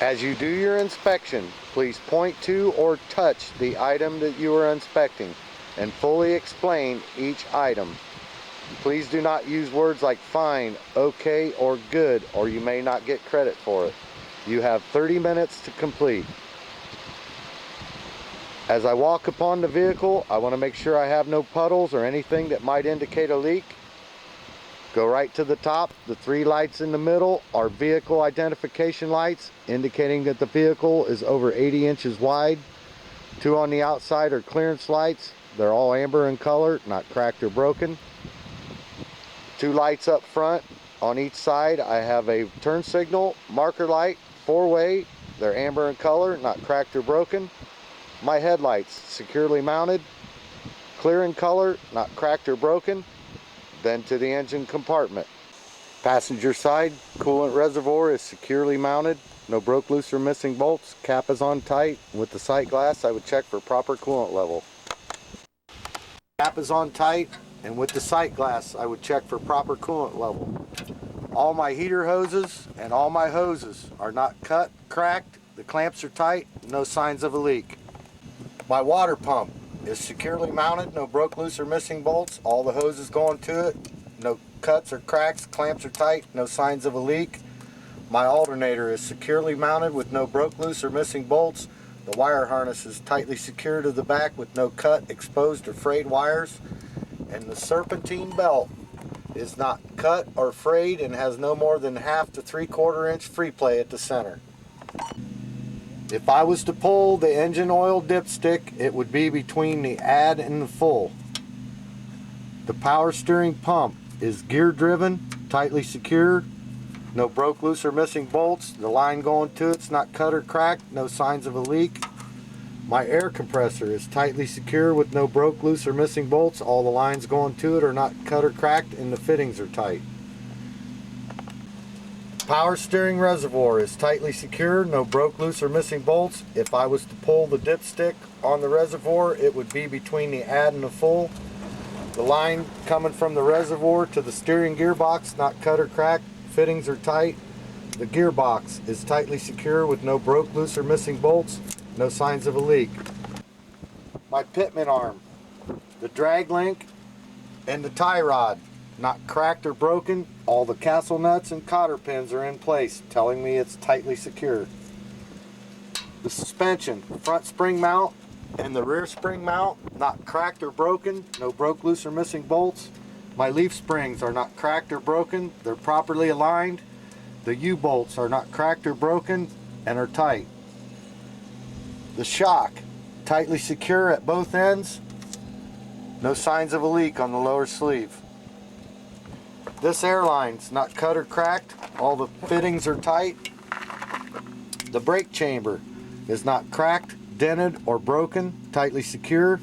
As you do your inspection, please point to or touch the item that you are inspecting and fully explain each item. Please do not use words like fine, okay, or good, or you may not get credit for it. You have 30 minutes to complete. As I walk upon the vehicle, I want to make sure I have no puddles or anything that might indicate a leak. Go right to the top. The 3 lights in the middle are vehicle identification lights, indicating that the vehicle is over 80 inches wide. 2 on the outside are clearance lights. They're all amber in color, not cracked or broken. 2 lights up front. On each side I have a turn signal, marker light, 4-way. They're amber in color, not cracked or broken. My headlights securely mounted, clear in color, not cracked or broken. Then to the engine compartment. Passenger side, coolant reservoir is securely mounted, no broke, loose, or missing bolts. Cap is on tight. With the sight glass, I would check for proper coolant level. Cap is on tight, and with the sight glass, I would check for proper coolant level. All my heater hoses and all my hoses are not cut, cracked, the clamps are tight, no signs of a leak. My water pump is securely mounted, no broke, loose, or missing bolts. All the hoses going to it, no cuts or cracks, clamps are tight, no signs of a leak. My alternator is securely mounted with no broke, loose, or missing bolts. The wire harness is tightly secured to the back with no cut, exposed, or frayed wires. And the serpentine belt is not cut or frayed and has no more than 1/2 to 3/4 inch free play at the center. If I was to pull the engine oil dipstick, it would be between the add and the full. The power steering pump is gear driven, tightly secure, no broke, loose, or missing bolts. The line going to it's not cut or cracked, no signs of a leak. My air compressor is tightly secure with no broke, loose, or missing bolts. All the lines going to it are not cut or cracked and the fittings are tight. Power steering reservoir is tightly secure, no broke, loose, or missing bolts. If I was to pull the dipstick on the reservoir, it would be between the add and the full. The line coming from the reservoir to the steering gearbox, not cut or cracked, fittings are tight. The gearbox is tightly secure with no broke, loose, or missing bolts, no signs of a leak. My pitman arm, the drag link, and the tie rod, not cracked or broken. All the castle nuts and cotter pins are in place, telling me it's tightly secure. The suspension, front spring mount and the rear spring mount, not cracked or broken, no broke, loose, or missing bolts. My leaf springs are not cracked or broken, they're properly aligned. The U-bolts are not cracked or broken and are tight. The shock, tightly secure at both ends, no signs of a leak on the lower sleeve. This airline's not cut or cracked, all the fittings are tight. The brake chamber is not cracked, dented, or broken, tightly secure.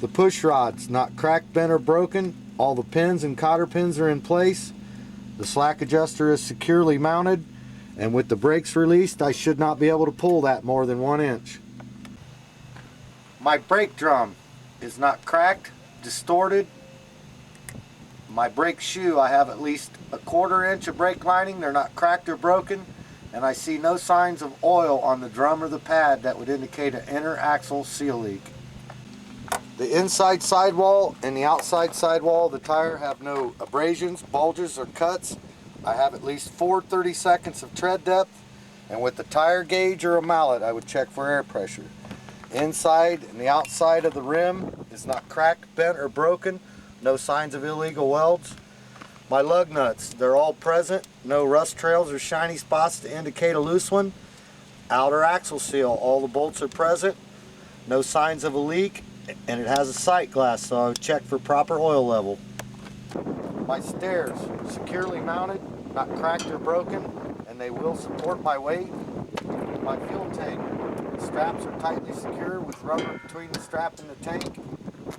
The push rod's not cracked, bent, or broken, all the pins and cotter pins are in place. The slack adjuster is securely mounted, and with the brakes released, I should not be able to pull that more than 1 inch. My brake drum is not cracked, distorted. My brake shoe, I have at least 1/4 inch of brake lining. They're not cracked or broken, and I see no signs of oil on the drum or the pad that would indicate an inner axle seal leak. The inside sidewall and the outside sidewall of the tire have no abrasions, bulges, or cuts. I have at least 4 30-seconds of tread depth, and with the tire gauge or a mallet, I would check for air pressure. Inside and the outside of the rim is not cracked, bent, or broken. No signs of illegal welds. My lug nuts, they're all present. No rust trails or shiny spots to indicate a loose one. Outer axle seal, all the bolts are present. No signs of a leak, and it has a sight glass, so I would check for proper oil level. My stairs, securely mounted, not cracked or broken, and they will support my weight. My fuel tank, the straps are tightly secure with rubber between the strap and the tank.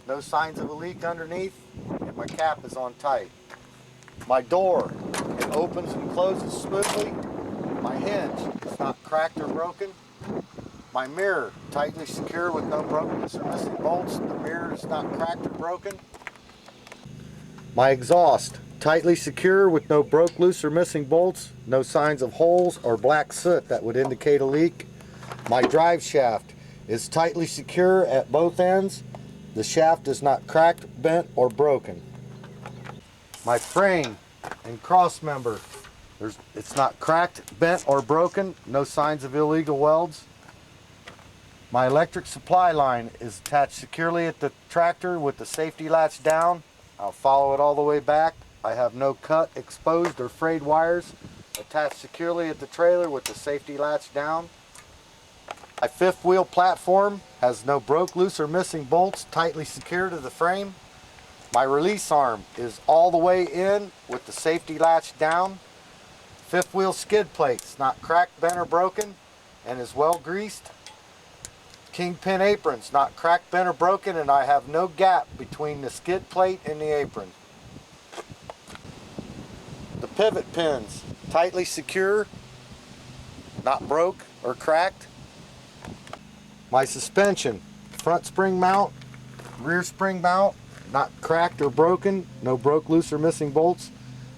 No signs of a leak underneath, and my cap is on tight. My door, it opens and closes smoothly. My hinge is not cracked or broken. My mirror, tightly secure with no brokenness or missing bolts. The mirror is not cracked or broken. My exhaust, tightly secure with no broke, loose, or missing bolts, no signs of holes or black soot that would indicate a leak. My drive shaft is tightly secure at both ends. The shaft is not cracked, bent, or broken. My frame and cross member, it's not cracked, bent, or broken, no signs of illegal welds. My electric supply line is attached securely at the tractor with the safety latch down. I'll follow it all the way back. I have no cut, exposed, or frayed wires attached securely at the trailer with the safety latch down. My fifth wheel platform has no broke, loose, or missing bolts tightly secured to the frame. My release arm is all the way in with the safety latch down. Fifth wheel skid plate is not cracked, bent, or broken and is well greased. Kingpin apron's not cracked, bent, or broken, and I have no gap between the skid plate and the apron. The pivot pins, tightly secure, not broke or cracked. My suspension, front spring mount, rear spring mount, not cracked or broken, no broke, loose, or missing bolts.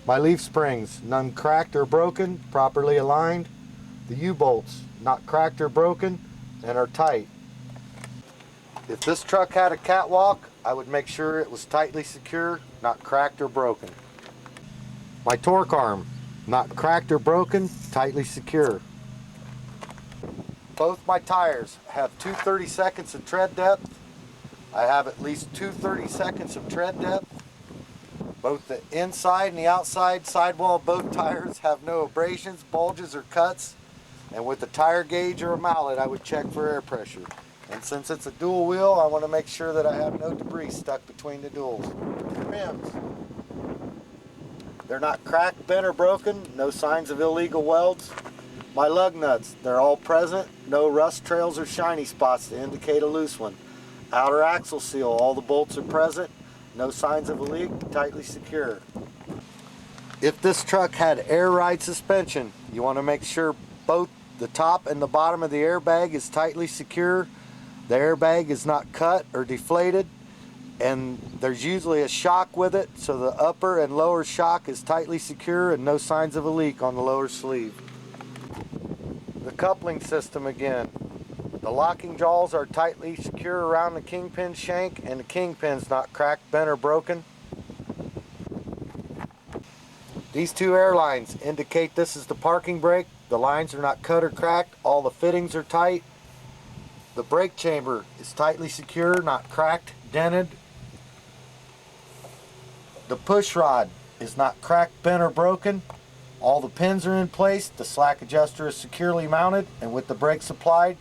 My leaf springs, none cracked or broken, properly aligned. The U-bolts, not cracked or broken, and are tight. If this truck had a catwalk, I would make sure it was tightly secure, not cracked or broken. My torque arm, not cracked or broken, tightly secure. Both my tires have 2 30-seconds of tread depth. I have at least 2 30-seconds of tread depth. Both the inside and the outside sidewall of both tires have no abrasions, bulges, or cuts. And with a tire gauge or a mallet, I would check for air pressure. And since it's a dual wheel, I want to make sure that I have no debris stuck between the duals. Rims. They're not cracked, bent, or broken. No signs of illegal welds. My lug nuts, they're all present. No rust trails or shiny spots to indicate a loose one. Outer axle seal, all the bolts are present. No signs of a leak, tightly secure. If this truck had air ride suspension, you want to make sure both the top and the bottom of the airbag is tightly secure. The airbag is not cut or deflated, and there's usually a shock with it, so the upper and lower shock is tightly secure and no signs of a leak on the lower sleeve. The coupling system again. The locking jaws are tightly secure around the kingpin shank, and the kingpin's not cracked, bent, or broken. These two air lines indicate this is the parking brake. The lines are not cut or cracked. All the fittings are tight. The brake chamber is tightly secure, not cracked, dented. The push rod is not cracked, bent, or broken. All the pins are in place. The slack adjuster is securely mounted, and with the brakes applied,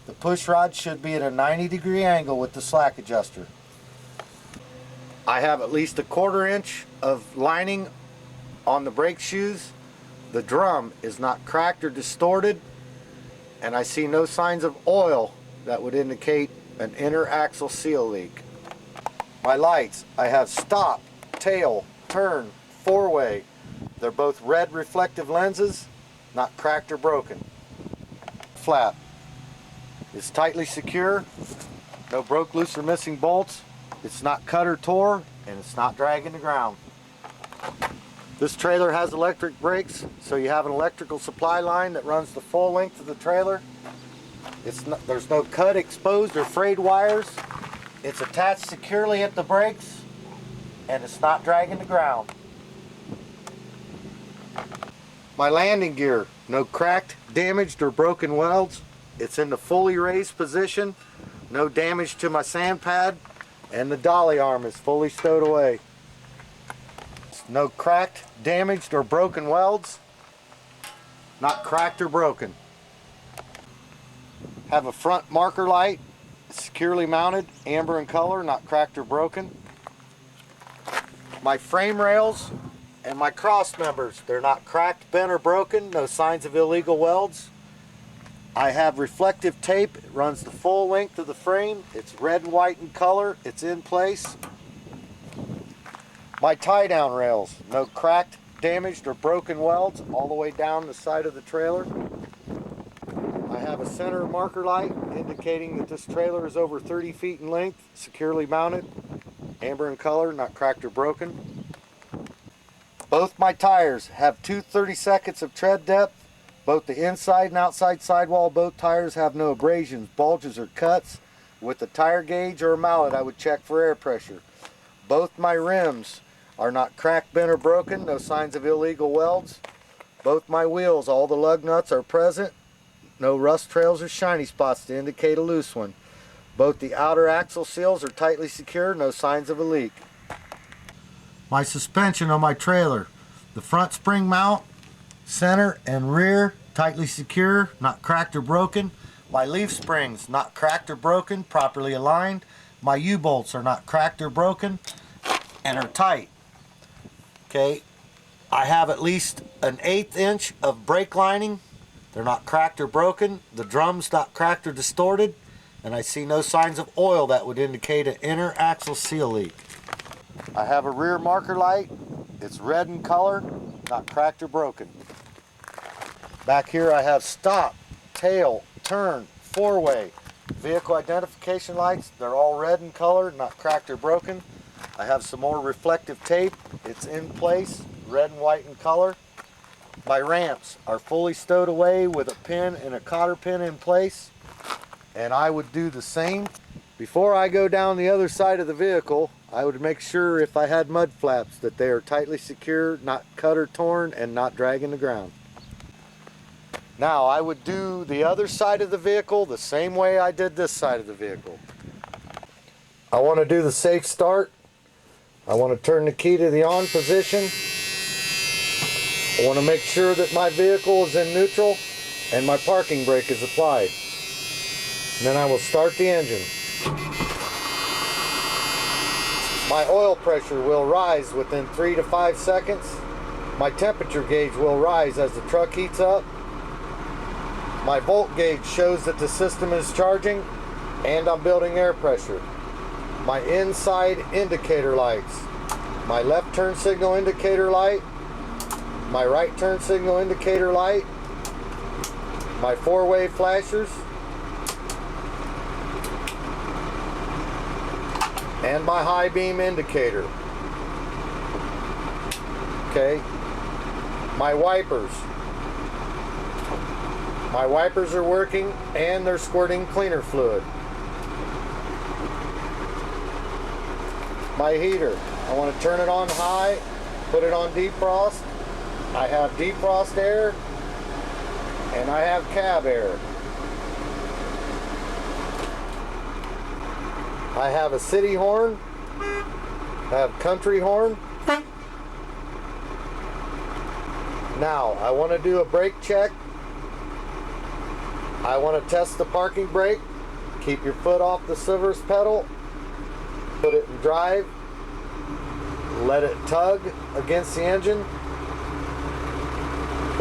the push rod should be at a 90-degree angle with the slack adjuster. I have at least a 1/4 inch of lining on the brake shoes. The drum is not cracked or distorted, and I see no signs of oil that would indicate an inner axle seal leak. My lights, I have stop, tail, turn, 4-way. They're both red reflective lenses, not cracked or broken. Flap is tightly secure, no broke, loose, or missing bolts. It's not cut or tore, and it's not dragging the ground. This trailer has electric brakes, so you have an electrical supply line that runs the full length of the trailer. There's no cut, exposed, or frayed wires. It's attached securely at the brakes, and it's not dragging the ground. My landing gear, no cracked, damaged, or broken welds. It's in the fully raised position, no damage to my sand pad, and the dolly arm is fully stowed away. No cracked, damaged, or broken welds. Not cracked or broken. Have a front marker light, securely mounted, amber in color, not cracked or broken. My frame rails and my cross members, they're not cracked, bent, or broken, no signs of illegal welds. I have reflective tape, it runs the full length of the frame, it's red and white in color, it's in place. My tie-down rails, no cracked, damaged, or broken welds all the way down the side of the trailer. I have a center marker light indicating that this trailer is over 30 feet in length, securely mounted, amber in color, not cracked or broken. Both my tires have 2 30-seconds of tread depth. Both the inside and outside sidewall of both tires have no abrasions, bulges, or cuts. With a tire gauge or a mallet, I would check for air pressure. Both my rims are not cracked, bent, or broken. No signs of illegal welds. Both my wheels, all the lug nuts are present. No rust trails or shiny spots to indicate a loose one. Both the outer axle seals are tightly secured. No signs of a leak. My suspension on my trailer. The front spring mount, center and rear, tightly secure, not cracked or broken. My leaf springs, not cracked or broken, properly aligned. My U-bolts are not cracked or broken and are tight. Okay, I have at least an 1/8 inch of brake lining. They're not cracked or broken. The drum's not cracked or distorted. And I see no signs of oil that would indicate an inner axle seal leak. I have a rear marker light. It's red in color, not cracked or broken. Back here I have stop, tail, turn, four-way, vehicle identification lights. They're all red in color, not cracked or broken. I have some more reflective tape. It's in place, red and white in color. My ramps are fully stowed away with a pin and a cotter pin in place. And I would do the same. Before I go down the other side of the vehicle, I would make sure if I had mud flaps that they are tightly secure, not cut or torn, and not dragging the ground. Now I would do the other side of the vehicle the same way I did this side of the vehicle. I want to do the safe start. I want to turn the key to the on position. I want to make sure that my vehicle is in neutral and my parking brake is applied. And then I will start the engine. My oil pressure will rise within 3 to 5 seconds. My temperature gauge will rise as the truck heats up. My volt gauge shows that the system is charging and I'm building air pressure. My inside indicator lights. My left turn signal indicator light. My right turn signal indicator light. My four-way flashers. And my high beam indicator. Okay. My wipers. My wipers are working and they're squirting cleaner fluid. My heater. I want to turn it on high, put it on defrost. I have defrost air and I have cab air. I have a city horn, I have country horn. Now, I want to do a brake check. I want to test the parking brake. Keep your foot off the service pedal. Put it in drive. Let it tug against the engine.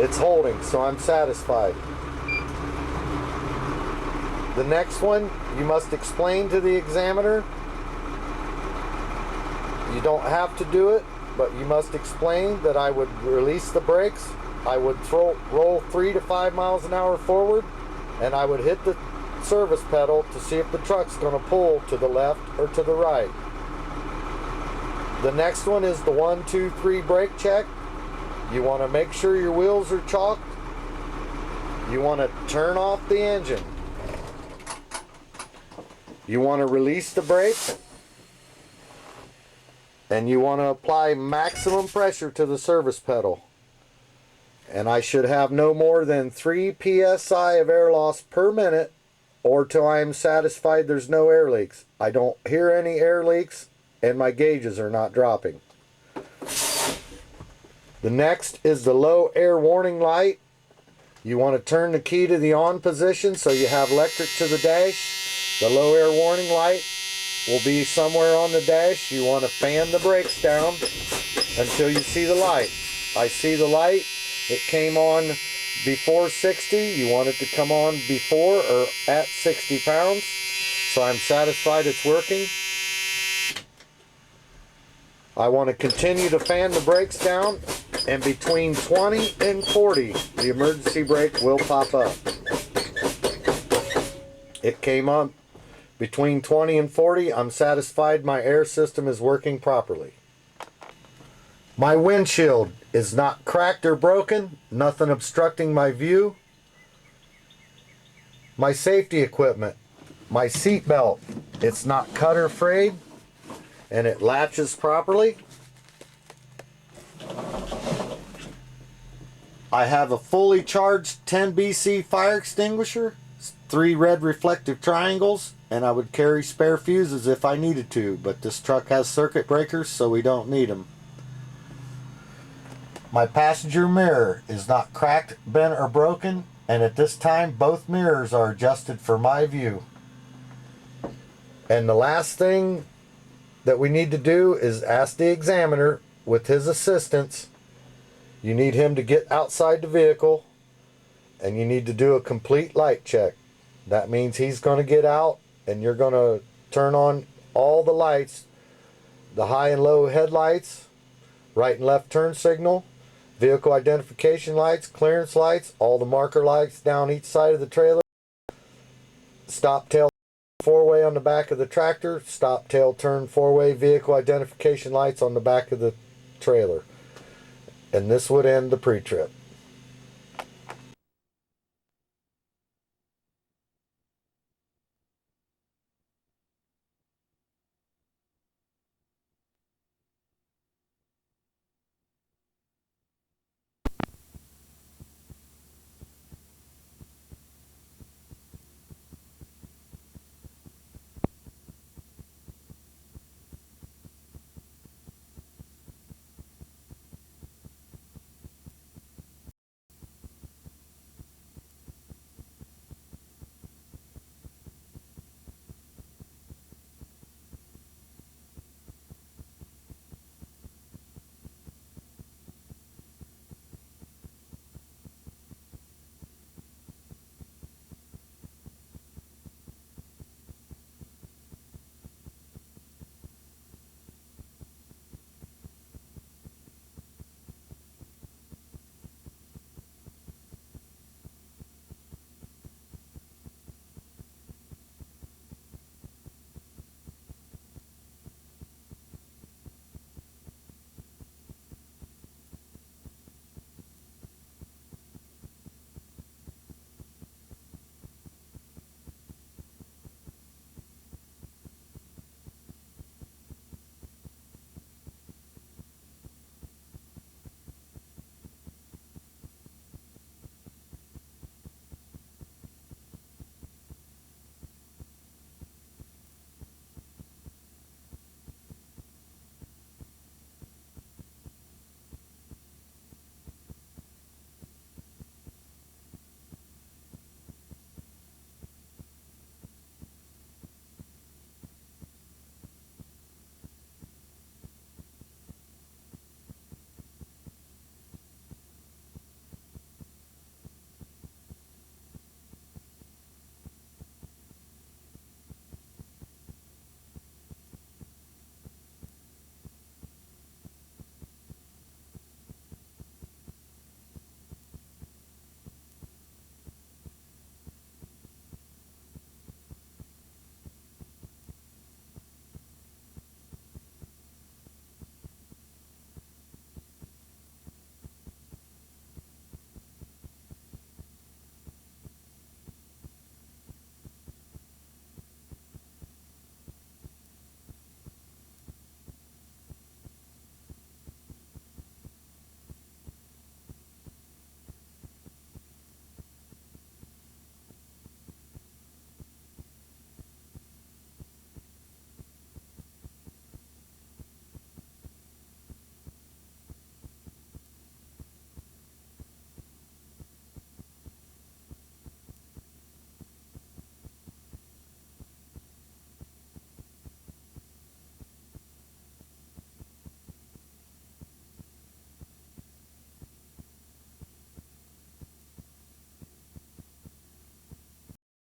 It's holding, so I'm satisfied. The next one, you must explain to the examiner. You don't have to do it, but you must explain that I would release the brakes. I would roll 3 to 5 miles an hour forward, and I would hit the service pedal to see if the truck's going to pull to the left or to the right. The next one is the 1, 2, 3 brake check. You want to make sure your wheels are chalked. You want to turn off the engine. You want to release the brake. And you want to apply maximum pressure to the service pedal. And I should have no more than 3 psi of air loss per minute, or till I am satisfied there's no air leaks. I don't hear any air leaks and my gauges are not dropping. The next is the low air warning light. You want to turn the key to the on position so you have electric to the dash. The low air warning light will be somewhere on the dash. You want to fan the brakes down until you see the light. I see the light. It came on before 60. You want it to come on before or at 60 pounds. So I'm satisfied it's working. I want to continue to fan the brakes down, and between 20 and 40, the emergency brake will pop up. It came on between 20 and 40. I'm satisfied my air system is working properly. My windshield is not cracked or broken, nothing obstructing my view. My safety equipment, my seat belt, it's not cut or frayed, and it latches properly. I have a fully charged 10 BC fire extinguisher, 3 red reflective triangles, and I would carry spare fuses if I needed to, but this truck has circuit breakers, so we don't need them. My passenger mirror is not cracked, bent, or broken, and at this time both mirrors are adjusted for my view. And the last thing that we need to do is ask the examiner, with his assistance, you need him to get outside the vehicle and you need to do a complete light check. That means he's going to get out and you're going to turn on all the lights, the high and low headlights, right and left turn signal, vehicle identification lights, clearance lights, all the marker lights down each side of the trailer, stop tail four-way on the back of the tractor, stop tail turn four-way vehicle identification lights on the back of the trailer. And this would end the pre-trip.